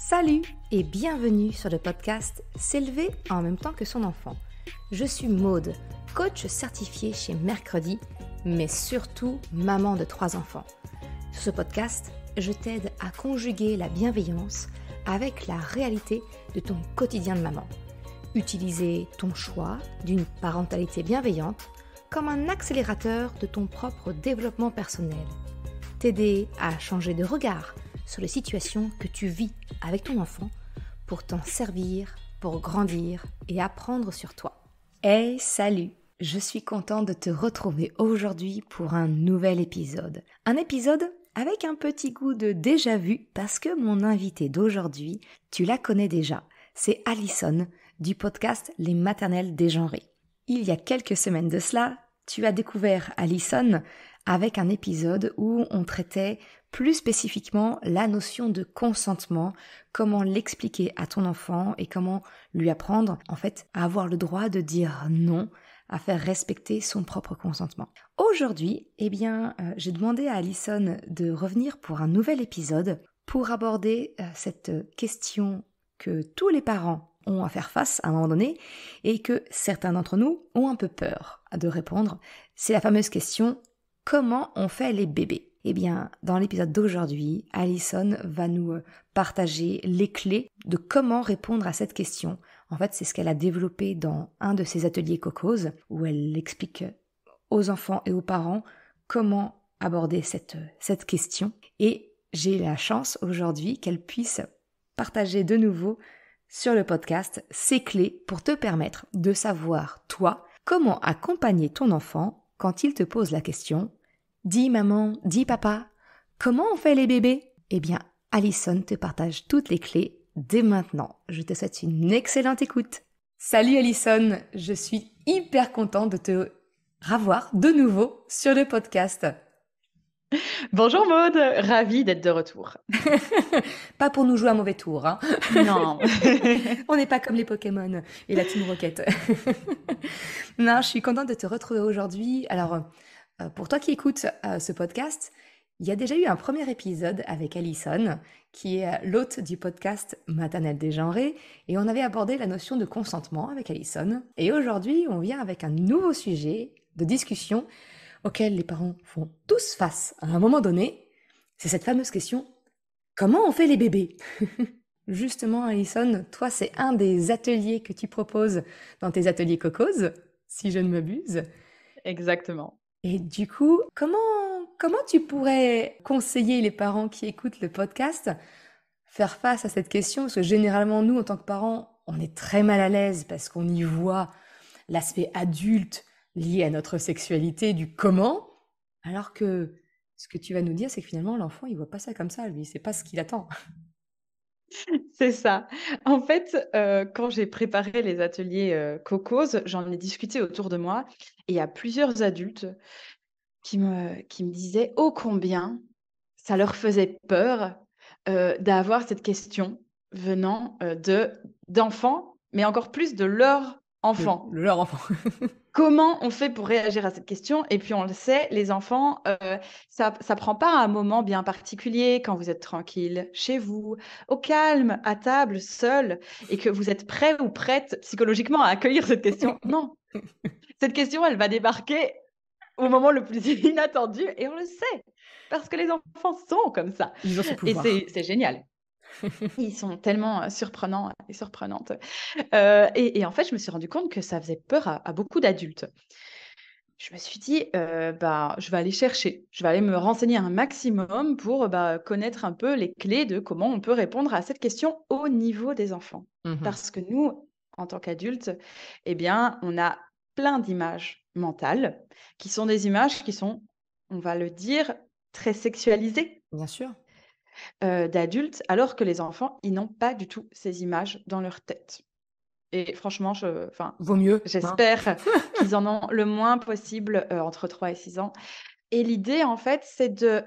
Salut et bienvenue sur le podcast S'élever en même temps que son enfant. Je suis Maude, coach certifié chez Mercredi, mais surtout maman de 3 enfants. Sur ce podcast, je t'aide à conjuguer la bienveillance avec la réalité de ton quotidien de maman. Utiliser ton choix d'une parentalité bienveillante comme un accélérateur de ton propre développement personnel. T'aider à changer de regard sur les situations que tu vis avec ton enfant pour t'en servir, pour grandir et apprendre sur toi. Hey, salut! Je suis contente de te retrouver aujourd'hui pour un nouvel épisode. Un épisode avec un petit goût de déjà-vu parce que mon invitée d'aujourd'hui, tu la connais déjà. C'est Alison du podcast Les Maternelles Dégenrées. Il y a quelques semaines de cela, tu as découvert Alison avec un épisode où on traitait plus spécifiquement la notion de consentement, comment l'expliquer à ton enfant et comment lui apprendre en fait à avoir le droit de dire non, à faire respecter son propre consentement. Aujourd'hui, j'ai demandé à Alison de revenir pour un nouvel épisode pour aborder cette question que tous les parents ont à faire face à un moment donné et que certains d'entre nous ont un peu peur de répondre. C'est la fameuse question: comment on fait les bébés ? Eh bien, dans l'épisode d'aujourd'hui, Alison va nous partager les clés de comment répondre à cette question. En fait, c'est ce qu'elle a développé dans un de ses ateliers Cocos, où elle explique aux enfants et aux parents comment aborder cette question. Et j'ai la chance aujourd'hui qu'elle puisse partager de nouveau sur le podcast ces clés pour te permettre de savoir, toi, comment accompagner ton enfant quand il te pose la question: dis maman, dis papa, comment on fait les bébés ? Eh bien, Alison te partage toutes les clés dès maintenant. Je te souhaite une excellente écoute. Salut Alison, je suis hyper contente de te revoir de nouveau sur le podcast. Bonjour Maude, ravie d'être de retour. Pas pour nous jouer un mauvais tour, hein. Non. On n'est pas comme les Pokémon et la Team Rocket. Non, je suis contente de te retrouver aujourd'hui. Alors, pour toi qui écoutes ce podcast, il y a déjà eu un premier épisode avec Alison, qui est l'hôte du podcast Maternelles Dégenrées, et on avait abordé la notion de consentement avec Alison. Et aujourd'hui, on vient avec un nouveau sujet de discussion auquel les parents font tous face à un moment donné. C'est cette fameuse question: comment on fait les bébés ? Justement, Alison, toi, c'est un des ateliers que tu proposes dans tes ateliers Cocos, si je ne m'abuse. Exactement. Et du coup, comment tu pourrais conseiller les parents qui écoutent le podcast faire face à cette question? Parce que généralement, nous, en tant que parents, on est très mal à l'aise parce qu'on y voit l'aspect adulte lié à notre sexualité, du comment, alors que ce que tu vas nous dire, c'est que finalement, l'enfant, il voit pas ça comme ça, lui, c'est pas ce qu'il attend. C'est ça. En fait, quand j'ai préparé les ateliers Cocos, j'en ai discuté autour de moi et il y a plusieurs adultes qui me disaient ô combien ça leur faisait peur d'avoir cette question venant d'enfants, mais encore plus de leurs enfants. Leur enfant. Comment on fait pour réagir à cette question? Et puis on le sait, les enfants, ça prend pas un moment bien particulier quand vous êtes tranquille chez vous, au calme, à table, seul, et que vous êtes prêt ou prête psychologiquement à accueillir cette question. Non, cette question, elle va débarquer au moment le plus inattendu et on le sait, parce que les enfants sont comme ça. Ils ont ce Et pouvoir. c'est génial. Ils sont tellement surprenants et surprenantes. Et en fait, je me suis rendu compte que ça faisait peur à beaucoup d'adultes. Je me suis dit, je vais aller chercher, je vais aller me renseigner un maximum pour connaître un peu les clés de comment on peut répondre à cette question au niveau des enfants. Parce que nous, en tant qu'adultes, eh bien, on a plein d'images mentales qui sont des images qui sont, on va le dire, très sexualisées Bien sûr. d'adultes, alors que les enfants, ils n'ont pas du tout ces images dans leur tête. Et franchement, Vaut mieux, hein. j'espère qu'ils en ont le moins possible entre 3 et 6 ans. Et l'idée, en fait, c'est de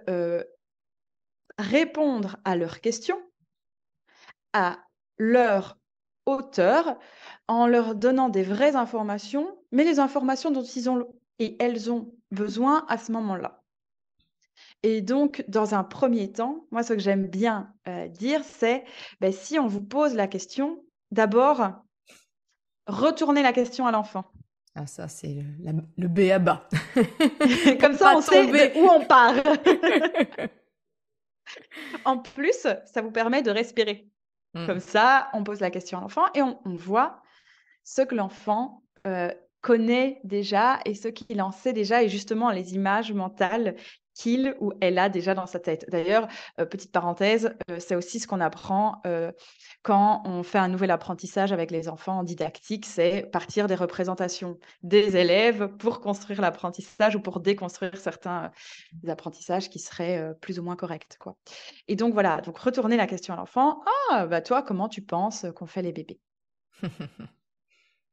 répondre à leurs questions, à leur hauteur, en leur donnant des vraies informations, mais les informations dont ils ont et elles ont besoin à ce moment-là. Et donc, dans un premier temps, moi, ce que j'aime bien dire, c'est si on vous pose la question, d'abord, retournez la question à l'enfant. Ah, ça, c'est le b.a.-ba. Comme Pour ça, pas on sait de tomber. où on part. En plus, ça vous permet de respirer. Comme Mm. ça, on pose la question à l'enfant et on voit ce que l'enfant connaît déjà et ce qu'il en sait déjà et justement les images mentales qu'il ou elle a déjà dans sa tête. D'ailleurs, petite parenthèse, c'est aussi ce qu'on apprend quand on fait un nouvel apprentissage avec les enfants en didactique, c'est partir des représentations des élèves pour construire l'apprentissage ou pour déconstruire certains apprentissages qui seraient plus ou moins corrects, quoi. Et donc voilà, donc retourner la question à l'enfant: «Ah, bah toi, comment tu penses qu'on fait les bébés?»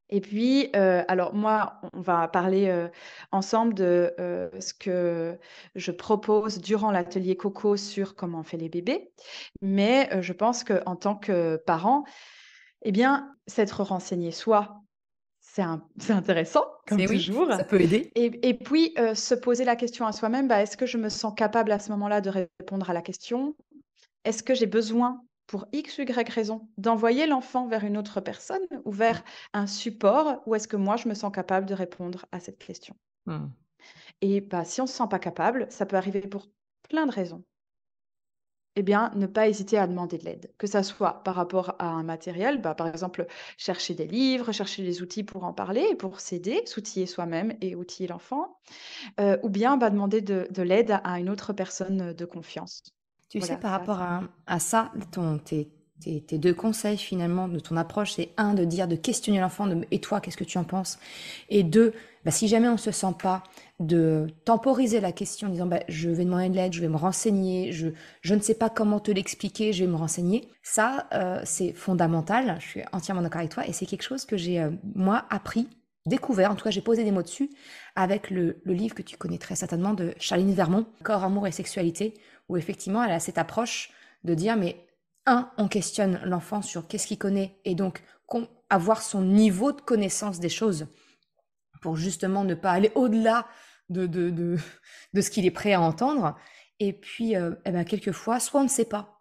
Et puis, alors moi, on va parler, ensemble de, ce que je propose durant l'atelier coco sur comment on fait les bébés. Mais, je pense qu'en tant que parent, eh bien, s'être renseigné soi, c'est intéressant comme C'est oui, toujours ça peut aider. et puis, se poser la question à soi-même: «Bah, est-ce que je me sens capable à ce moment-là de répondre à la question? Est-ce que j'ai besoin, pour X ou Y raison, d'envoyer l'enfant vers une autre personne ou vers un support? Ou est-ce que moi, je me sens capable de répondre à cette question? Mm. Et bah, si on ne se sent pas capable, ça peut arriver pour plein de raisons. Eh bien, ne pas hésiter à demander de l'aide, que ça soit par rapport à un matériel, bah, par exemple, chercher des livres, chercher des outils pour en parler, pour s'aider, s'outiller soi-même et outiller l'enfant, ou bien bah, demander de l'aide à une autre personne de confiance. Tu sais, Voilà, par ça rapport c'est. à ça, tes deux conseils finalement de ton approche, c'est un, de dire, de questionner l'enfant, et toi, qu'est-ce que tu en penses? Et deux, bah, si jamais on ne se sent pas, de temporiser la question en disant, bah, je vais demander de l'aide, je vais me renseigner, je ne sais pas comment te l'expliquer, je vais me renseigner. Ça, c'est fondamental, je suis entièrement d'accord avec toi, et c'est quelque chose que j'ai, moi, appris, découvert, en tout cas j'ai posé des mots dessus, avec le livre que tu connais très certainement de Charline Vermont, Corps, amour et sexualité, où effectivement elle a cette approche de dire, mais on questionne l'enfant sur qu'est-ce qu'il connaît et donc avoir son niveau de connaissance des choses pour justement ne pas aller au-delà de ce qu'il est prêt à entendre. Et puis, eh ben, quelquefois, soit on ne sait pas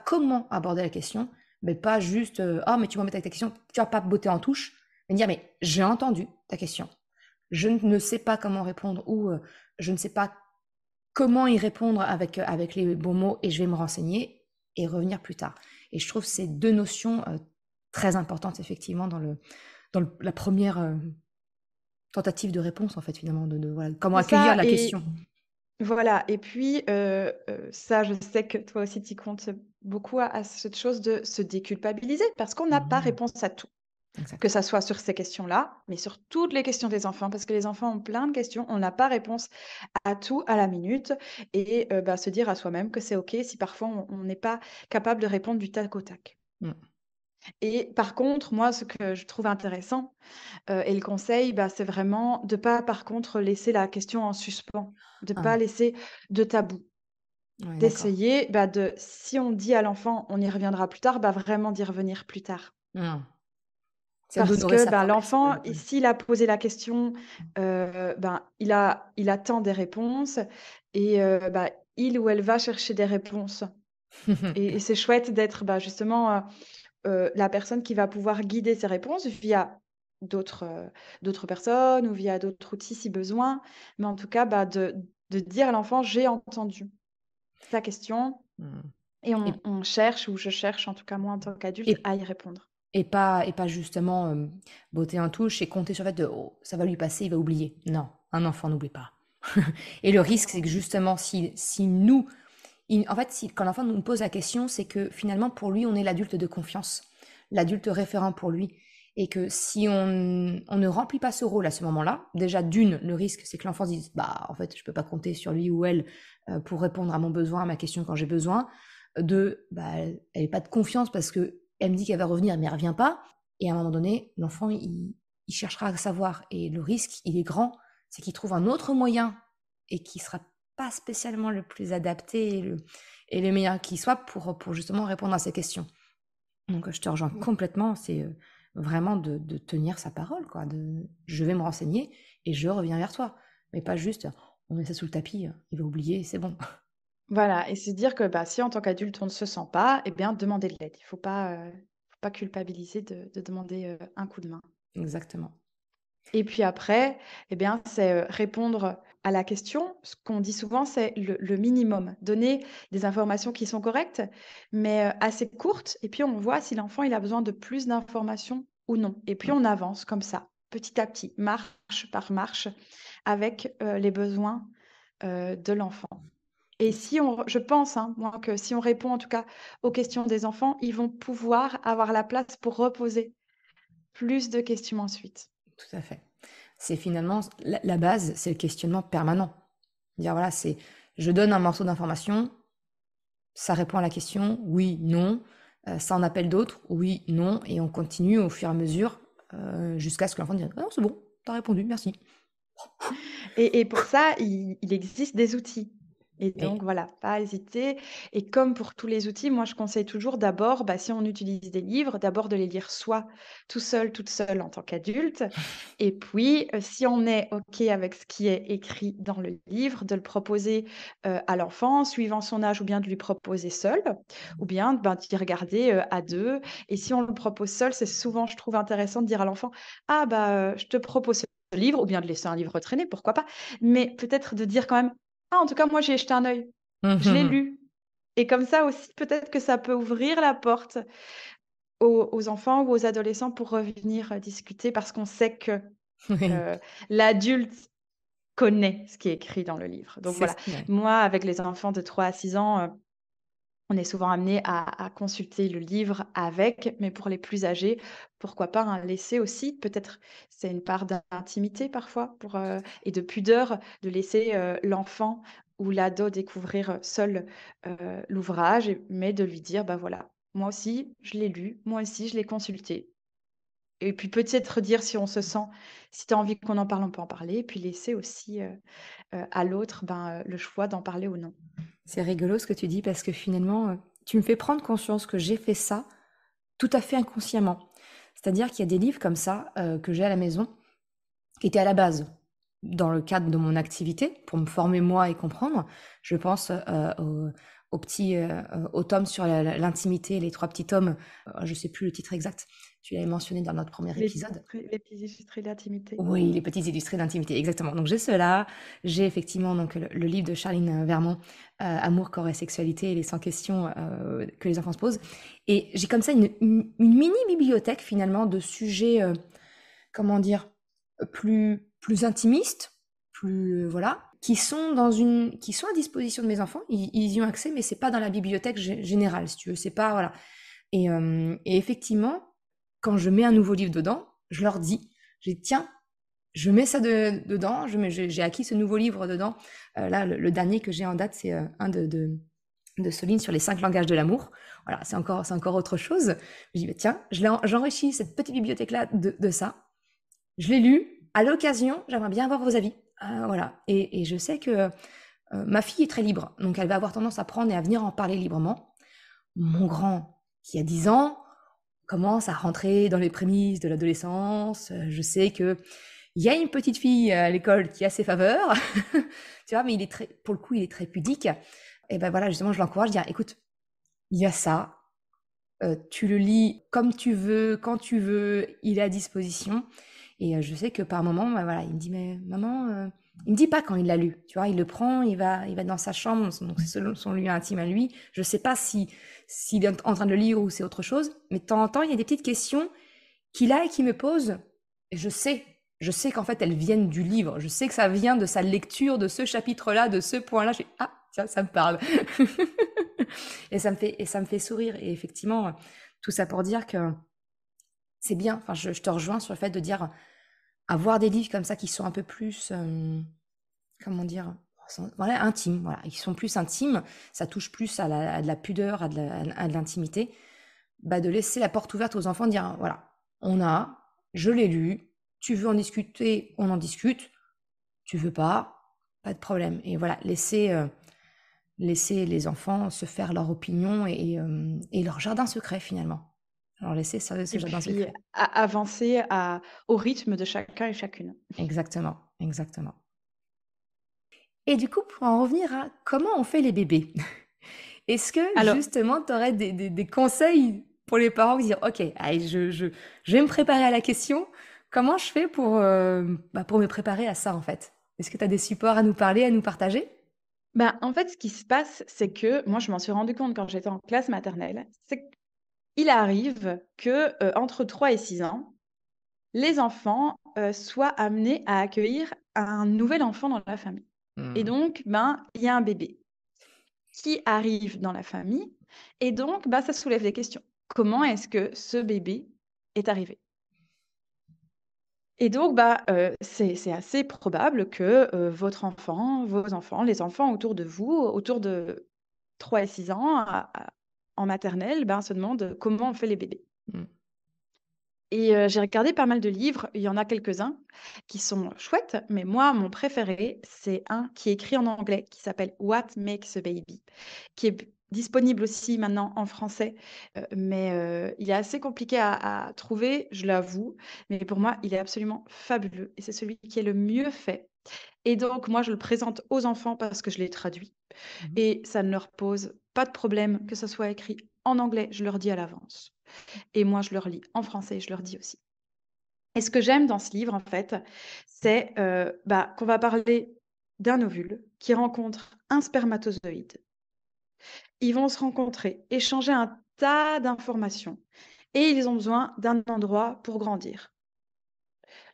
comment aborder la question, mais pas juste, ah, mais tu m'embêtes avec ta question, tu vas pas botter en touche, mais dire, mais j'ai entendu ta question, je ne sais pas comment répondre ou je ne sais pas comment y répondre avec les bons mots et je vais me renseigner et revenir plus tard. Et je trouve ces deux notions très importantes effectivement la première tentative de réponse en fait finalement, voilà, comment C'est accueillir ça la et question. voilà et puis, ça, je sais que toi aussi tu comptes beaucoup à cette chose de se déculpabiliser parce qu'on n'a pas Mhm. réponse à tout. Que Exact. ça soit sur ces questions-là, mais sur toutes les questions des enfants, parce que les enfants ont plein de questions, on n'a pas réponse à tout à la minute et se dire à soi-même que c'est OK si parfois on n'est pas capable de répondre du tac au tac. Mm. Et par contre, moi, ce que je trouve intéressant, et le conseil, c'est vraiment de pas, par contre, laisser la question en suspens, de pas Ah, laisser de tabou. ouais, d'accord. D'essayer, si on dit à l'enfant: «On y reviendra plus tard», vraiment d'y revenir plus tard. Mm. C'est Parce d'honorer que, sa promesse. l'enfant, s'il a posé la question, il attend des réponses et il ou elle va chercher des réponses et c'est chouette d'être, justement, la personne qui va pouvoir guider ces réponses via d'autres personnes ou via d'autres outils si besoin. Mais en tout cas, de dire à l'enfant: «J'ai entendu ta question» Mm. et Et, on cherche ou je cherche, en tout cas moi en tant qu'adulte, et, à y répondre. et pas justement botter en touche et compter sur le fait de oh, ça va lui passer, il va oublier. Non, un enfant n'oublie pas. Et le risque, c'est que justement, si nous, en fait, quand l'enfant nous pose la question, c'est que finalement, pour lui, on est l'adulte de confiance, l'adulte référent pour lui. Et que si on ne remplit pas ce rôle à ce moment-là, déjà d'une, le risque, c'est que l'enfant se dise, bah, en fait, je peux pas compter sur lui ou elle pour répondre à mon besoin, à ma question quand j'ai besoin. Deux, bah, elle n'est pas de confiance parce que elle me dit qu'elle va revenir, mais elle revient pas. Et à un moment donné, l'enfant, il cherchera à savoir. Et le risque, il est grand, c'est qu'il trouve un autre moyen et qui sera pas spécialement le plus adapté et le meilleur qui soit pour justement répondre à ces questions. Donc je te rejoins complètement, c'est vraiment de tenir sa parole, quoi. Je vais me renseigner et je reviens vers toi. Mais pas juste, on met ça sous le tapis, il va oublier, c'est bon. Voilà et se dire que, bah, si en tant qu'adulte on ne se sent pas, eh bien demander de l'aide. Il faut pas culpabiliser de demander, un coup de main. Exactement. Et puis après, eh bien, c'est, répondre à la question. Ce qu'on dit souvent, c'est le minimum. Donner des informations qui sont correctes, mais, assez courtes et puis on voit si l'enfant, il a besoin de plus d'informations ou non. Et puis Mmh. on avance comme ça, petit à petit, marche par marche, avec, les besoins, de l'enfant. Et si on je pense, hein, moi, que si on répond en tout cas aux questions des enfants, ils vont pouvoir avoir la place pour reposer plus de questions ensuite. Tout à fait. C'est finalement la base, c'est le questionnement permanent. Dire voilà, c'est je donne un morceau d'information, ça répond à la question, oui, non, ça en appelle d'autres, oui, non, et on continue au fur et à mesure, jusqu'à ce que l'enfant dise: «Ah non, c'est bon, tu as répondu, merci». Et pour ça, il existe des outils et Mais donc voilà, pas hésiter et comme pour tous les outils, moi je conseille toujours d'abord, bah, si on utilise des livres, d'abord de les lire soit tout seul, toute seule en tant qu'adulte et puis, si on est OK avec ce qui est écrit dans le livre, de le proposer, à l'enfant suivant son âge ou bien de lui proposer seul ou bien, ben, d'y regarder, à 2 et si on le propose seul, c'est souvent je trouve intéressant de dire à l'enfant: «Ah bah, je te propose ce livre» ou bien de laisser un livre traîner, pourquoi pas? Mais peut-être de dire quand même: «Ah en tout cas moi j'ai jeté un œil, je l'ai lu» et comme ça aussi peut-être que ça peut ouvrir la porte aux enfants ou aux adolescents pour revenir, discuter parce qu'on sait que, oui, heu, l'adulte connaît ce qui est écrit dans le livre. Donc c'est voilà, ça, ouais. moi avec les enfants de 3 à 6 ans, on est souvent amené à consulter le livre avec, mais pour les plus âgés, pourquoi pas, hein, laisser aussi peut-être c'est une part d'intimité parfois pour, et de pudeur de laisser, l'enfant ou l'ado découvrir, seul, l'ouvrage et mais de lui dire: «Bah, voilà, moi aussi je l'ai lu, moi aussi je l'ai consulté» et puis peut-être dire si on se sent si tu as envie qu'on en parle, on peut en parler et puis laisser aussi, à l'autre, ben, le choix d'en parler ou non. C'est rigolo ce que tu dis parce que finalement, tu me fais prendre conscience que j'ai fait ça tout à fait inconsciemment. C'est-à-dire qu'il y a des livres comme ça, que j'ai à la maison, qui étaient à la base dans le cadre de mon activité, pour me former moi et comprendre. Je pense, au petit, au tome sur l'intimité, les 3 petits tomes, je sais plus le titre exact. Tu l'avais mentionné dans notre premier épisode. Les petits illustrés d'intimité. Oui, les petits illustrés d'intimité, exactement. Donc j'ai ceux-là, j'ai effectivement donc le livre de Charline Vermont, Amour, corps et sexualité et les 100 questions que les enfants se posent. Et j'ai comme ça une mini bibliothèque finalement de sujets, comment dire, plus intimistes, plus voilà, qui sont à disposition de mes enfants. Ils y ont accès, mais c'est pas dans la bibliothèque générale, si tu veux. C'est pas voilà. Et effectivement, quand je mets un nouveau livre dedans, je leur dis, j'ai tiens, je mets ça dedans, j'ai acquis ce nouveau livre dedans. Là, le dernier que j'ai en date, c'est un de Soline sur les 5 langages de l'amour. Voilà, c'est encore autre chose. Je dis, bah, tiens, j'enrichis cette petite bibliothèque-là de ça. Je l'ai lu. À l'occasion, j'aimerais bien avoir vos avis. Voilà. Et je sais que ma fille est très libre, donc elle va avoir tendance à prendre et à venir en parler librement. Mon grand, qui a 10 ans, commence à rentrer dans les prémices de l'adolescence. Je sais que il y a une petite fille à l'école qui a ses faveurs, tu vois, mais pour le coup, il est très pudique. Et ben voilà, justement, je l'encourage, je dis, écoute, il y a ça, tu le lis comme tu veux, quand tu veux, il est à disposition. Et je sais que par moment, bah, voilà, il me dit, mais maman, il me dit pas quand il l'a lu, tu vois, il le prend, il va dans sa chambre, donc c'est son lieu intime à lui. Je sais pas s'il est en train de le lire ou c'est autre chose, mais de temps en temps, il y a des petites questions qu'il a et qu'il me pose, et je sais qu'en fait, elles viennent du livre, je sais que ça vient de sa lecture de ce chapitre-là, de ce point-là. Je fais, ah, tiens, ça me parle. Et ça me fait sourire. Et effectivement, tout ça pour dire que c'est bien. Enfin, je te rejoins sur le fait de dire avoir des livres comme ça qui sont un peu plus, comment dire, voilà, intimes. Voilà, ils sont plus intimes. Ça touche plus à de la pudeur, à de l'intimité. Bah, de laisser la porte ouverte aux enfants, de dire voilà, je l'ai lu. Tu veux en discuter, on en discute. Tu veux pas de problème. Et voilà, laisser les enfants se faire leur opinion et leur jardin secret finalement. Alors laisser ce Et jardin puis secret. avancer au rythme de chacun et chacune. Exactement, exactement. Et du coup, pour en revenir à comment on fait les bébés, est-ce que Alors, justement tu aurais des conseils pour les parents qui disent, OK, allez, je vais me préparer à la question. Comment je fais pour me préparer à ça en fait? Est-ce que tu as des supports à nous parler, à nous partager? en fait, ce qui se passe, c'est que moi, je m'en suis rendu compte quand j'étais en classe maternelle, c'est qu'il arrive que, entre 3 et 6 ans, les enfants, soient amenés à accueillir un nouvel enfant dans la famille et Hmm. donc, il y a un bébé qui arrive dans la famille et donc, ça soulève des questions. Comment est-ce que ce bébé est arrivé? Et donc, c'est assez probable que, votre enfant, vos enfants, les enfants autour de vous, autour de 3 et 6 ans, en maternelle, se demandent comment on fait les bébés. Hmm. Et j'ai regardé pas mal de livres, il y en a quelques-uns qui sont chouettes, mais moi, mon préféré, c'est un qui est écrit en anglais, qui s'appelle «What Makes a Baby», qui est disponible aussi maintenant en français, mais il est assez compliqué à trouver, je l'avoue, mais pour moi, il est absolument fabuleux et c'est celui qui est le mieux fait. Et donc moi, je le présente aux enfants parce que je l'ai traduit Mhm. et ça ne leur pose pas de problème que ça soit écrit en anglais, je leur dis à l'avance et moi, je leur lis en français, je leur dis aussi. Et ce que j'aime dans ce livre, en fait, c'est, qu'on va parler d'un ovule qui rencontre un spermatozoïde. Ils vont se rencontrer, échanger un tas d'informations et ils ont besoin d'un endroit pour grandir.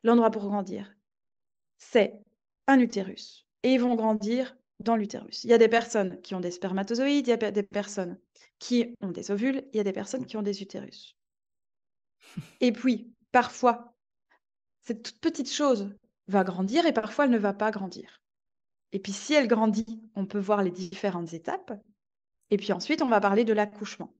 L'endroit pour grandir, c'est un utérus et ils vont grandir dans l'utérus. Il y a des personnes qui ont des spermatozoïdes, il y a des personnes qui ont des ovules, il y a des personnes qui ont des utérus. Et puis, parfois, cette toute petite chose va grandir et parfois elle ne va pas grandir. Et puis si elle grandit, on peut voir les différentes étapes. Et puis ensuite, on va parler de l'accouchement,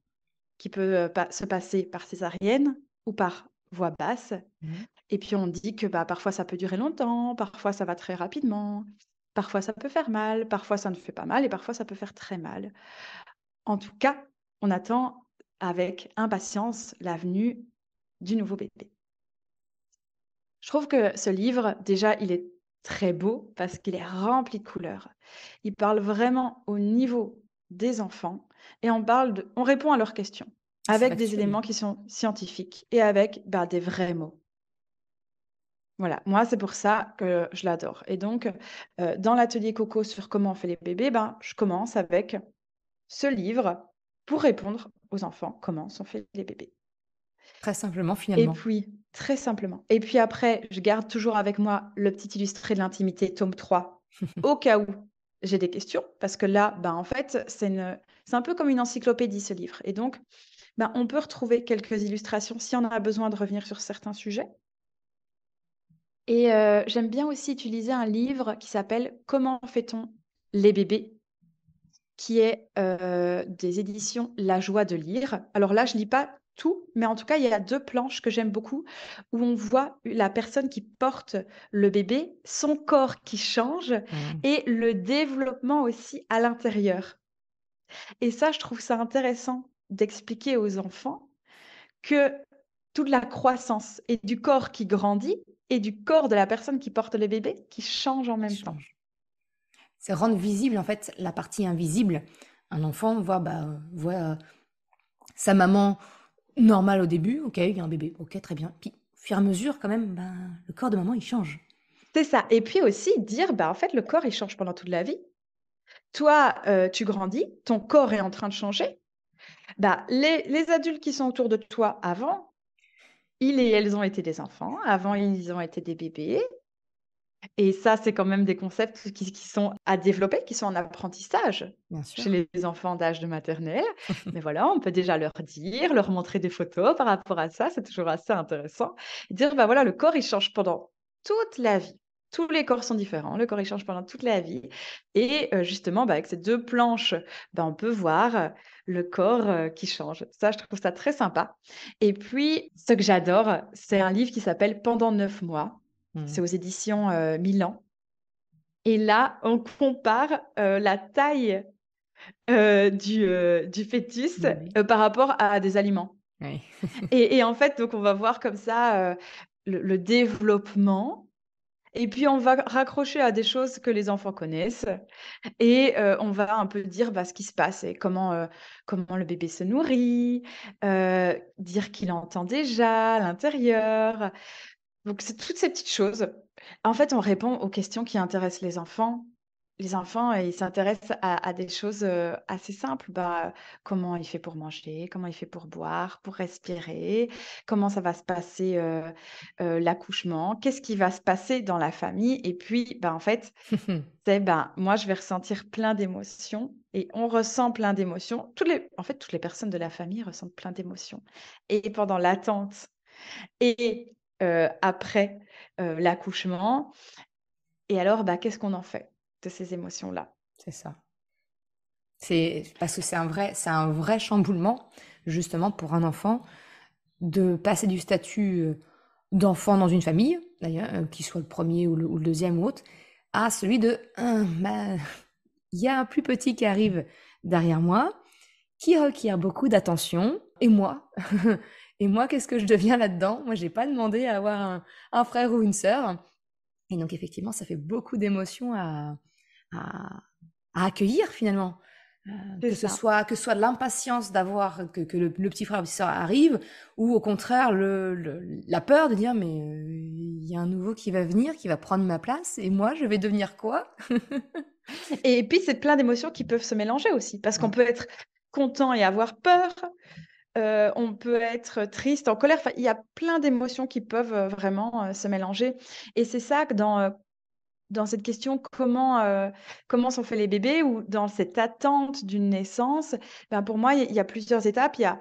qui peut se passer par césarienne ou par voie basse. Mhm. Et puis on dit que parfois ça peut durer longtemps, parfois ça va très rapidement, parfois ça peut faire mal, parfois ça ne fait pas mal et parfois ça peut faire très mal. En tout cas, on attend avec impatience la venue du nouveau bébé. Je trouve que ce livre, déjà, il est très beau parce qu'il est rempli de couleurs. Il parle vraiment au niveau des enfants et on répond à leurs questions C'est avec des factuel. éléments qui sont scientifiques et avec des vrais mots. Voilà, moi, c'est pour ça que je l'adore. Et donc, dans l'atelier Coco sur comment on fait les bébés, je commence avec ce livre pour répondre aux enfants comment sont faits les bébés. Très simplement Et finalement. puis, très simplement. Et puis après, je garde toujours avec moi le petit illustré de l'intimité, tome 3, au cas où j'ai des questions. Parce que là, en fait, c'est un peu comme une encyclopédie, ce livre. Et donc, on peut retrouver quelques illustrations si on a besoin de revenir sur certains sujets. Et j'aime bien aussi utiliser un livre qui s'appelle «Comment fait-on les bébés?» qui est, des éditions La Joie de lire. Alors là, je lis pas tout, mais en tout cas, il y a 2 planches que j'aime beaucoup, où on voit la personne qui porte le bébé, son corps qui change Mhm. et le développement aussi à l'intérieur. Et ça, je trouve ça intéressant d'expliquer aux enfants que toute la croissance et du corps qui grandit et du corps de la personne qui porte le bébé qui change en Qui même temps. change. C'est rendre visible en fait la partie invisible. Un enfant voit sa maman normale au début, ok, il y a un bébé, ok, très bien. Puis, au fur et à mesure, quand même, le corps de maman, il change. C'est ça et puis aussi dire, en fait, le corps, il change pendant toute la vie. Toi, tu grandis, ton corps est en train de changer. Les adultes qui sont autour de toi avant, ils et elles ont été des enfants, avant ils ont été des bébés et ça, c'est quand même des concepts qui sont à développer, qui sont en apprentissage Bien chez sûr. les enfants d'âge de maternelle. Mais voilà, on peut déjà leur dire, leur montrer des photos par rapport à ça, c'est toujours assez intéressant. Et dire: voilà, le corps, il change pendant toute la vie. Tous les corps sont différents, le corps, il change pendant toute la vie et justement, avec ces 2 planches, on peut voir, le corps, qui change. Ça, je trouve ça très sympa et puis, ce que j'adore, c'est un livre qui s'appelle «Pendant 9 mois». C'est Mhm. aux éditions, Milan et là, on compare, la taille, du fœtus, Bébé. par rapport à des aliments Oui. et en fait, donc on va voir comme ça, le développement Et puis on va raccrocher à des choses que les enfants connaissent et on va un peu dire, bah, ce qui se passe et comment le bébé se nourrit, dire qu'il entend déjà à l'intérieur. Donc c'est toutes ces petites choses. En fait, on répond aux questions qui intéressent les enfants. Les enfants, ils s'intéressent à des choses, assez simples. Bah, comment il fait pour manger? Comment il fait pour boire, pour respirer? Comment ça va se passer, l'accouchement? Qu'est-ce qui va se passer dans la famille? Et puis, bah, en fait, c'est, ben, moi, je vais ressentir plein d'émotions et on ressent plein d'émotions. Toutes les personnes de la famille ressentent plein d'émotions et pendant l'attente et après, l'accouchement et alors, bah, qu'est-ce qu'on en fait de ces émotions-là? C'est ça. C'est parce que c'est un vrai chamboulement, justement, pour un enfant, de passer du statut d'enfant dans une famille, d'ailleurs, qu'il soit le premier ou le deuxième ou autre, à celui de bah, il y a un plus petit qui arrive derrière moi, qui requiert beaucoup d'attention, et moi, et moi, qu'est-ce que je deviens là-dedans? Moi, j'ai pas demandé à avoir un frère ou une sœur, et donc effectivement, ça fait beaucoup d'émotions à, à accueillir finalement. C'est ça. Que ce soit de l'impatience d'avoir que le petit frère ou la petite sœur arrive, ou au contraire la peur de dire mais il y a un nouveau qui va venir, qui va prendre ma place, et moi je vais devenir quoi? Et puis, c'est plein d'émotions qui peuvent se mélanger aussi parce qu'on Ouais. peut être content et avoir peur, on peut être triste, en colère, enfin, il y a plein d'émotions qui peuvent, vraiment, se mélanger et c'est ça que dans cette question comment sont faits les bébés ou dans cette attente d'une naissance, ben, pour moi, il y a plusieurs étapes. Il y a,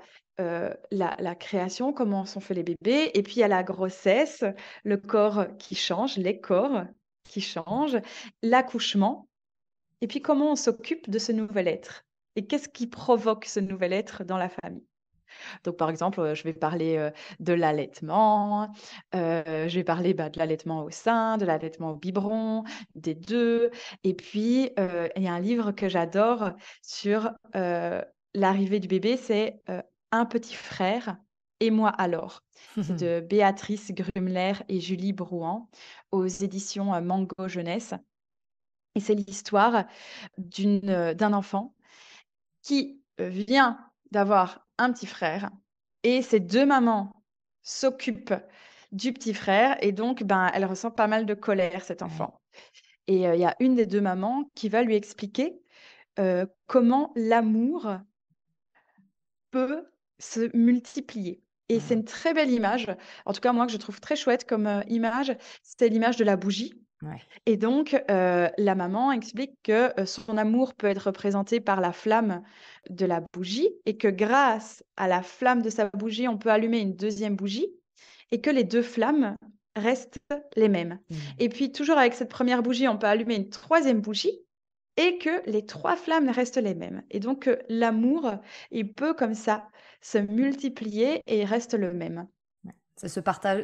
la création, comment sont faits les bébés et puis il y a la grossesse, le corps qui change, les corps qui changent, l'accouchement et puis comment on s'occupe de ce nouvel être et qu'est-ce qui provoque ce nouvel être dans la famille? Donc, par exemple, je vais parler, de l'allaitement, je vais parler, bah, de l'allaitement au sein, de l'allaitement au biberon, des 2. Et puis, il y a un livre que j'adore sur, l'arrivée du bébé, c'est, Un petit frère et moi alors. C'est de Béatrice Grumler et Julie Brouhan aux éditions, Mango Jeunesse et c'est l'histoire d'un enfant qui, vient d'avoir un petit frère et ces 2 mamans s'occupent du petit frère et donc ben, elle ressent pas mal de colère, cet Ouais. enfant et il y a une des 2 mamans qui va lui expliquer, comment l'amour peut se multiplier et c'est Mmh. une très belle image, en tout cas moi que je trouve très chouette comme, image, c'est l'image de la bougie. Ouais. Et donc, la maman explique que, son amour peut être représenté par la flamme de la bougie et que grâce à la flamme de sa bougie, on peut allumer une deuxième bougie et que les 2 flammes restent les mêmes. Mmh. Et puis toujours avec cette première bougie, on peut allumer une troisième bougie et que les 3 flammes restent les mêmes. Et donc, l'amour, il peut comme ça se multiplier et il reste le même. Ça se partage.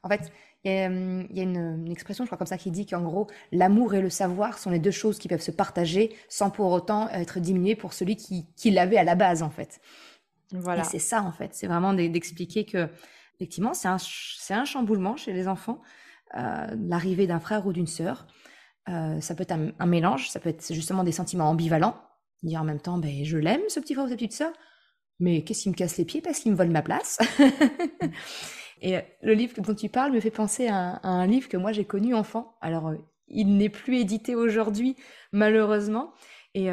En fait, il y a une expression, je crois, comme ça, qui dit qu'en gros, l'amour et le savoir sont les deux choses qui peuvent se partager sans pour autant être diminuées pour celui qui l'avait à la base, en fait. Et c'est Voilà. ça, en fait. C'est vraiment d'expliquer que, effectivement, c'est un chamboulement chez les enfants, l'arrivée d'un frère ou d'une sœur. Ça peut être un mélange, ça peut être justement des sentiments ambivalents. Dire en même temps, ben, je l'aime, ce petit frère ou cette petite sœur, mais qu'est-ce qui me casse les pieds parce qu'il me vole ma place? Et le livre dont tu parles me fait penser à un livre que moi j'ai connu enfant. Alors, il n'est plus édité aujourd'hui, malheureusement. Et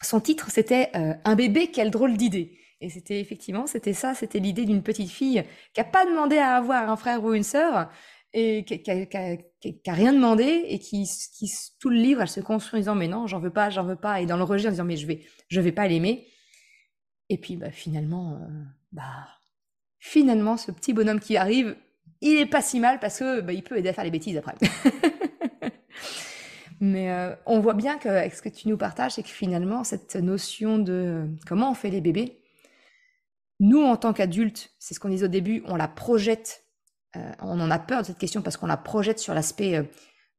son titre, c'était Un bébé, quelle drôle d'idée. Et c'était effectivement, c'était ça, c'était l'idée d'une petite fille qui n'a pas demandé à avoir un frère ou une sœur, et qui a rien demandé, et tout le livre, elle se construit en disant, mais non, j'en veux pas, j'en veux pas. Et dans le rejet, en disant, mais je vais pas l'aimer. Et puis, bah, finalement, ce petit bonhomme qui arrive, il est pas si mal parce que bah, il peut aider à faire les bêtises après. Mais on voit bien qu'avec ce que tu nous partages, c'est que finalement, cette notion de comment on fait les bébés, nous, en tant qu'adultes, c'est ce qu'on disait au début, on la projette, on en a peur de cette question parce qu'on la projette sur l'aspect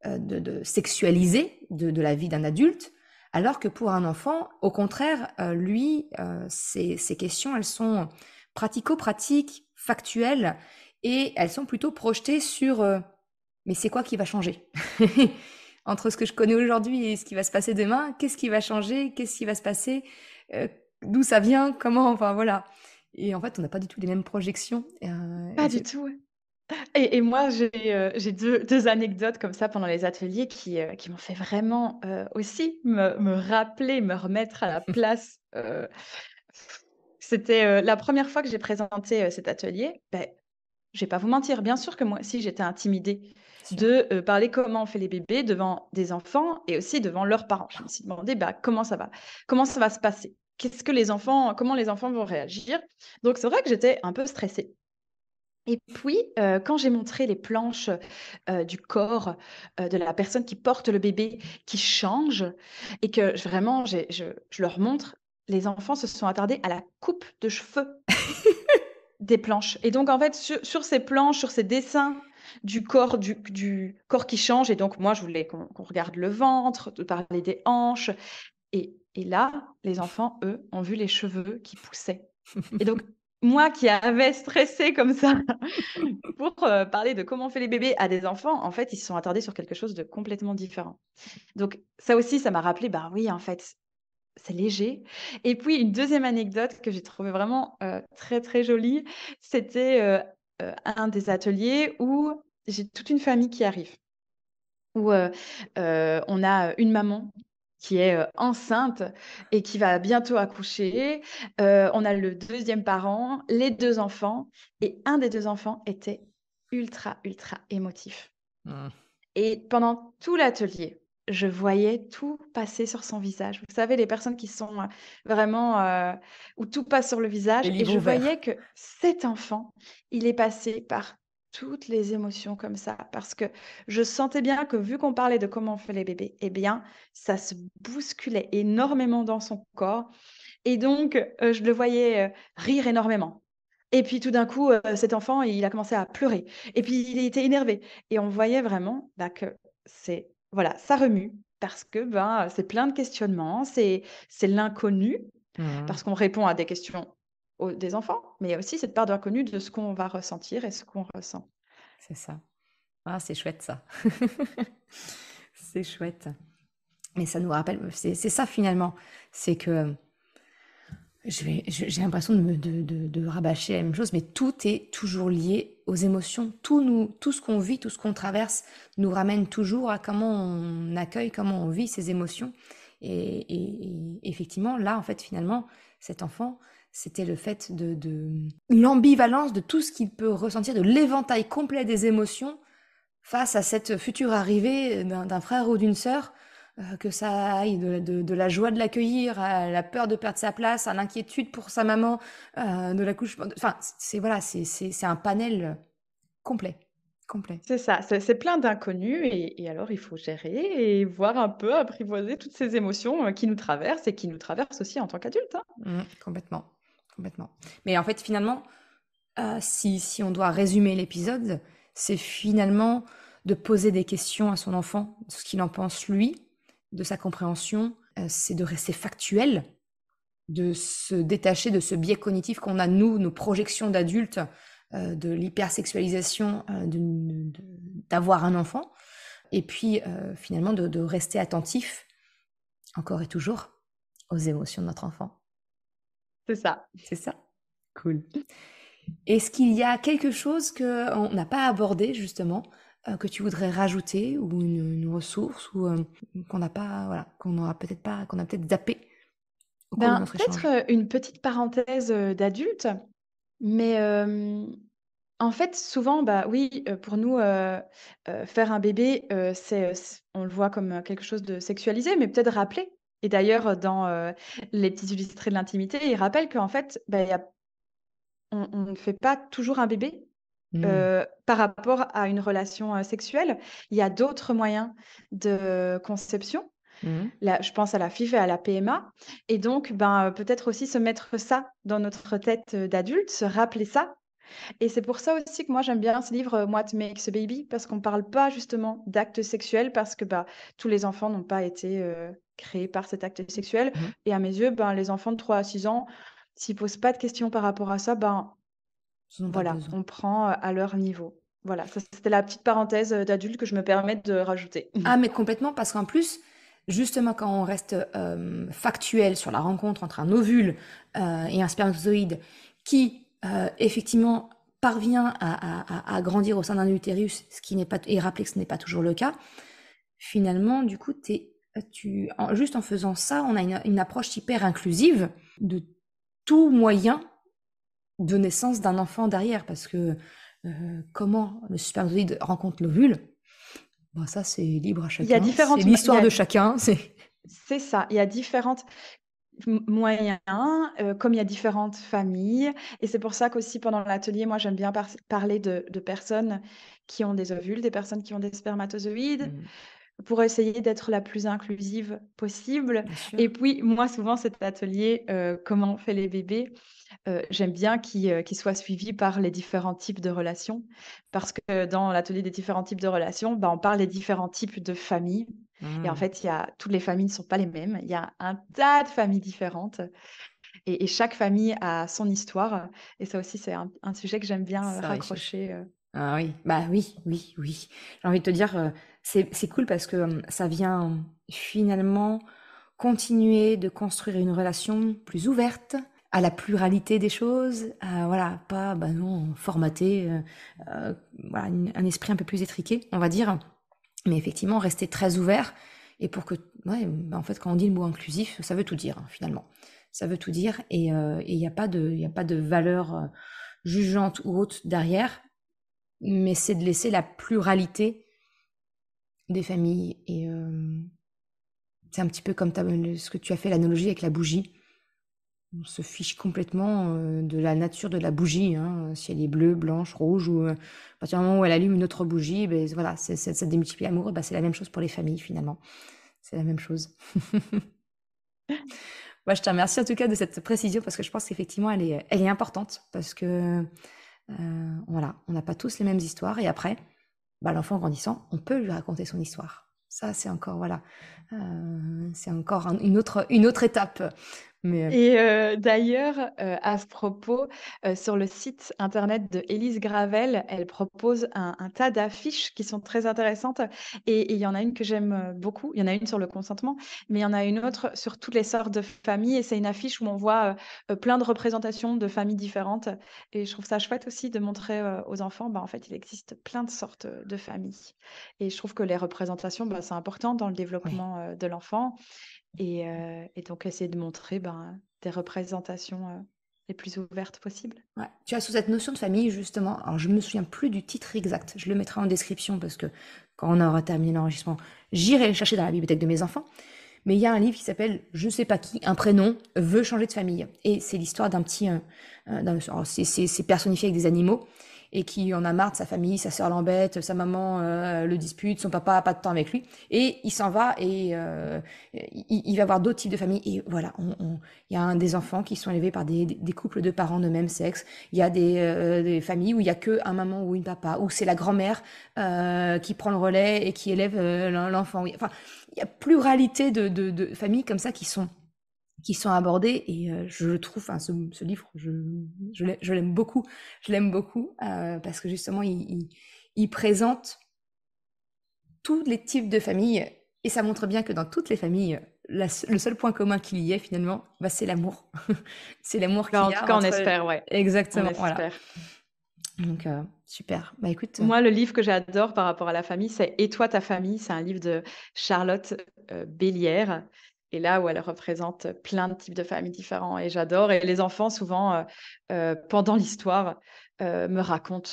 de sexualisé de la vie d'un adulte, alors que pour un enfant, au contraire, lui, ces questions, elles sont pratico-pratiques, factuelles, et elles sont plutôt projetées sur mais c'est quoi qui va changer? Entre ce que je connais aujourd'hui et ce qui va se passer demain, qu'est-ce qui va changer? Qu'est-ce qui va se passer? Heu, D'où ça vient? Comment? Enfin voilà. Et en fait, on n'a pas du tout les mêmes projections, Pas et du c'est tout, ouais. Et moi, j'ai 2 anecdotes comme ça pendant les ateliers qui m'ont fait vraiment, aussi me rappeler, me remettre à la place, c'était, la première fois que j'ai présenté, cet atelier, beh, je vais pas vous mentir, bien sûr que moi aussi j'étais intimidée sûr. de, parler comment on fait les bébés devant des enfants et aussi devant leurs parents. Je me suis demandé: «Bah, comment ça va? Comment ça va se passer? Qu'est-ce que les enfants comment les enfants vont réagir?» Donc c'est vrai que j'étais un peu stressée. Et puis, quand j'ai montré les planches, du corps, de la personne qui porte le bébé, qui change et que vraiment je leur montre, les enfants se sont attardés à la coupe de cheveux des planches et donc en fait, sur ces planches, sur ces dessins du corps qui change et donc moi je voulais qu'on regarde le ventre, de parler des hanches et là, les enfants, eux, ont vu les cheveux qui poussaient et donc moi qui avais stressé comme ça pour, parler de comment on fait les bébés à des enfants, en fait, ils se sont attardés sur quelque chose de complètement différent. Donc ça aussi, ça m'a rappelé, bah, oui, en fait, c'est léger et puis une deuxième anecdote que j'ai trouvée vraiment, très, très jolie, c'était, un des ateliers où j'ai toute une famille qui arrive, où, on a une maman qui est, enceinte et qui va bientôt accoucher. On a le deuxième parent, les 2 enfants et un des 2 enfants était ultra, ultra émotif Mmh. et pendant tout l'atelier, je voyais tout passer sur son visage. Vous savez, les personnes qui sont, vraiment, où tout passe sur le Les visage et livres je ouverts. voyais que cet enfant, il est passé par toutes les émotions comme ça. Parce que je sentais bien que vu qu'on parlait de comment on fait les bébés, eh bien, ça se bousculait énormément dans son corps et donc je le voyais, rire énormément. Et puis tout d'un coup, cet enfant, il a commencé à pleurer et puis il était énervé et on voyait vraiment, bah, que c'est voilà, ça remue parce que, ben, c'est plein de questionnements, c'est l'inconnu Mmh. parce qu'on répond à des questions aux des enfants, mais il y a aussi cette part d'inconnu de ce qu'on va ressentir et ce qu'on ressent. C'est ça. Ah, c'est chouette ça. C'est chouette. Mais ça nous rappelle, c'est ça finalement, c'est que j'ai l'impression de rabâcher la même chose, mais tout est toujours lié aux émotions. Tout ce qu'on vit, tout ce qu'on traverse nous ramène toujours à comment on accueille, comment on vit ces émotions. Et effectivement, là, en fait, finalement, cet enfant, c'était le fait de l'ambivalence de tout ce qu'il peut ressentir, de l'éventail complet des émotions face à cette future arrivée d'un frère ou d'une sœur, que ça aille de la joie de l'accueillir à la peur de perdre sa place, à l'inquiétude pour sa maman, de l'accouchement. Enfin, c'est voilà, c'est un panel complet, complet. C'est ça, c'est plein d'inconnus et alors il faut gérer et voir un peu apprivoiser toutes ces émotions, qui nous traversent et qui nous traversent aussi en tant qu'adultes, hein. Complètement, complètement. Mais en fait, finalement, si on doit résumer l'épisode, c'est finalement de poser des questions à son enfant, ce qu'il en pense lui, de sa compréhension. C'est de rester factuel, de se détacher de ce biais cognitif qu'on a, nous, nos projections d'adultes, de l'hypersexualisation d'avoir un enfant, et puis finalement de rester attentif, encore et toujours, aux émotions de notre enfant. C'est ça. C'est ça. Cool. Est-ce qu'il y a quelque chose qu'on n'a pas abordé, justement, que tu voudrais rajouter, ou une ressource, ou qu'on n'a pas, voilà, qu'on a peut-être zappé au cours de Ben, notre peut-être, échange? une petite parenthèse, d'adulte, mais en fait, souvent, bah, oui, pour nous, faire un bébé, c'est on le voit comme, quelque chose de sexualisé, mais peut-être rappeler et d'ailleurs, dans, les petits illustrés de l'intimité, ils rappellent qu'en fait, bah, il y a on ne fait pas toujours un bébé, Mmh. par rapport à une relation, sexuelle. Il y a d'autres moyens de conception. Mmh. Là, je pense à la FIV et à la PMA et donc ben, peut-être aussi se mettre ça dans notre tête, d'adulte, se rappeler ça et c'est pour ça aussi que moi j'aime bien ce livre, What Makes a Baby parce qu'on parle pas justement d'actes sexuels parce que, bah, tous les enfants n'ont pas été, créés par cet acte sexuel Mmh. et à mes yeux, ben, les enfants de 3 à 6 ans, s'ils posent pas de questions par rapport à ça, ben, Ils en ont pas voilà, besoin. on prend, à leur niveau. Voilà, ça c'était la petite parenthèse d'adulte que je me permets de rajouter. Ah, mais complètement, parce qu'en plus, justement, quand on reste factuel sur la rencontre entre un ovule et un spermatozoïde qui, effectivement, parvient à grandir au sein d'un utérus, ce qui n'est pas, et rappeler que ce n'est pas toujours le cas, finalement, du coup, juste en faisant ça, on a une approche hyper inclusive de tout moyen de naissance d'un enfant derrière, parce que comment le spermatozoïde rencontre l'ovule, bon, ça c'est libre à Il y a chacun, c'est différentes ma il y l'histoire a de chacun. c'est ça, il y a différentes moyens, comme il y a différentes familles et c'est pour ça qu'aussi pendant l'atelier, moi j'aime bien parler de personnes qui ont des ovules, des personnes qui ont des spermatozoïdes, Mm, pour essayer d'être la plus inclusive possible bien sûr. et puis moi souvent cet atelier, comment on fait les bébés, j'aime bien qu'il soit suivi par les différents types de relations parce que dans l'atelier des différents types de relations, bah, on parle des différents types de familles et en Mm. fait, toutes les familles ne sont pas les mêmes. Il y a un tas de familles différentes et chaque famille a son histoire et ça aussi, c'est un sujet que j'aime bien, Ça richesse. raccrocher, Ah oui, bah oui, oui, oui. J'ai envie de te dire, c'est cool parce que ça vient finalement continuer de construire une relation plus ouverte à la pluralité des choses, voilà, pas, bah non, formater, voilà, un esprit un peu plus étriqué, on va dire, mais effectivement rester très ouvert et pour que, ouais, bah en fait, quand on dit le mot inclusif, ça veut tout dire, hein, finalement. Ça veut tout dire et il n'y a pas de valeur jugeante ou autre derrière, mais c'est de laisser la pluralité des familles. Et c'est un petit peu comme ce que tu as fait, l'analogie avec la bougie. On se fiche complètement de la nature de la bougie, hein, si elle est bleue, blanche, rouge, ou à partir du moment où elle allume une autre bougie, ben, voilà, ça démultiplie l'amour. Ben, c'est la même chose pour les familles, finalement. C'est la même chose. Moi, je te remercie en tout cas de cette précision parce que je pense qu'effectivement, elle est importante parce que voilà, on n'a pas tous les mêmes histoires et après, bah, l'enfant grandissant, on peut lui raconter son histoire. Ça, c'est encore, voilà, c'est encore une autre étape. Mais et d'ailleurs, à ce propos, sur le site internet de Élise Gravel, elle propose un tas d'affiches qui sont très intéressantes et il y en a une que j'aime, beaucoup. Il y en a une sur le consentement, mais il y en a une autre sur toutes les sortes de familles et c'est une affiche où on voit, plein de représentations de familles différentes et je trouve ça chouette aussi de montrer, aux enfants, bah, en fait, il existe plein de sortes, de familles et je trouve que les représentations, bah, c'est important dans le oui. développement, de l'enfant et donc essayer de montrer, ben, des représentations, les plus ouvertes possibles. Ouais. Tu as sous cette notion de famille, justement, alors je me souviens plus du titre exact, je le mettrai en description parce que quand on aura terminé l'enregistrement, j'irai le chercher dans la bibliothèque de mes enfants. Mais il y a un livre qui s'appelle Je sais pas qui, un prénom veut changer de famille. Et c'est l'histoire d'un petit. C'est personnifié avec des animaux et qui en a marre de sa famille, sa sœur l'embête, sa maman le dispute, son papa a pas de temps avec lui. Et il s'en va et il va avoir d'autres types de familles. Et voilà, il y a des enfants qui sont élevés par des couples de parents de même sexe. Il y a des familles où il y a que un maman ou une papa, où c'est la grand-mère qui prend le relais et qui élève l'enfant. Enfin, il y a pluralité de familles comme ça qui sont abordées et je le trouve, enfin, ce livre, je l'aime beaucoup. Je l'aime beaucoup parce que justement, il présente tous les types de familles et ça montre bien que dans toutes les familles, le seul point commun qu'il y ait finalement, bah, c'est l'amour. C'est l'amour Bah, qu'il en y tout a cas, on entre... espère, ouais, on Exactement, voilà. espère. Donc, super. Bah écoute, Moi, le livre que j'adore par rapport à la famille, c'est «Et toi, ta famille?» C'est un livre de Charlotte, Bélière et là où elle représente plein de types de familles différents et j'adore et les enfants souvent, pendant l'histoire, me racontent,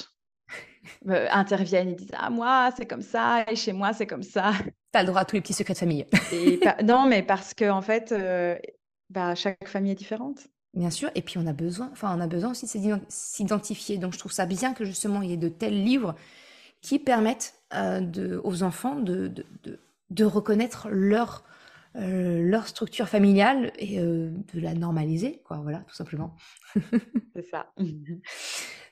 interviennent, ils disent: «Ah moi, c'est comme ça et chez moi, c'est comme ça». t'as le droit à tous les petits secrets de famille. Et non, mais parce qu'en fait, bah, chaque famille est différente. Bien sûr, et puis on a besoin aussi de s'identifier. Donc je trouve ça bien que justement il y ait de tels livres qui permettent aux enfants de reconnaître leur structure familiale et de la normaliser, quoi, voilà, tout simplement. C'est ça.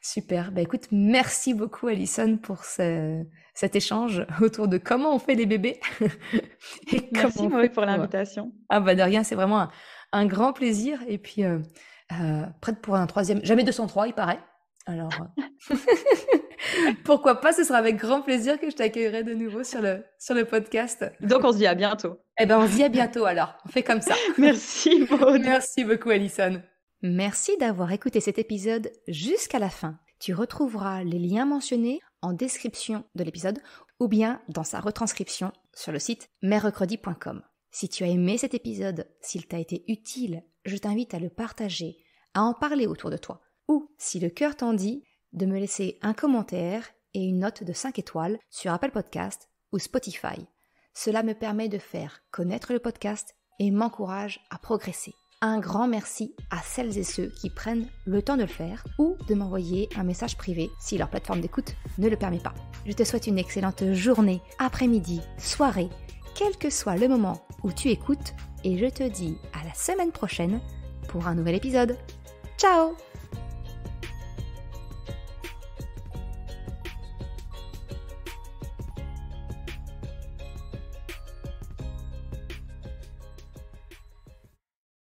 Super. Bah écoute, merci beaucoup Alison pour cet échange autour de comment on fait des bébés et comment Merci on Maud fait pour pour... l'invitation. Ah bah de rien, c'est vraiment un grand plaisir. Et puis, prête pour un troisième. Jamais 203, il paraît. Alors, Pourquoi pas, ce sera avec grand plaisir que je t'accueillerai de nouveau sur le podcast. Donc, on se dit à bientôt. Eh ben, on se dit à bientôt alors. On fait comme ça. Merci, Maud. Merci beaucoup, Alison. Merci d'avoir écouté cet épisode jusqu'à la fin. Tu retrouveras les liens mentionnés en description de l'épisode ou bien dans sa retranscription sur le site merrecredi.com. Si tu as aimé cet épisode, s'il t'a été utile, je t'invite à le partager, à en parler autour de toi. Ou, si le cœur t'en dit, de me laisser un commentaire et une note de 5 étoiles sur Apple Podcast ou Spotify. Cela me permet de faire connaître le podcast et m'encourage à progresser. Un grand merci à celles et ceux qui prennent le temps de le faire ou de m'envoyer un message privé si leur plateforme d'écoute ne le permet pas. Je te souhaite une excellente journée, après-midi, soirée, quel que soit le moment où tu écoutes et je te dis à la semaine prochaine pour un nouvel épisode. Ciao!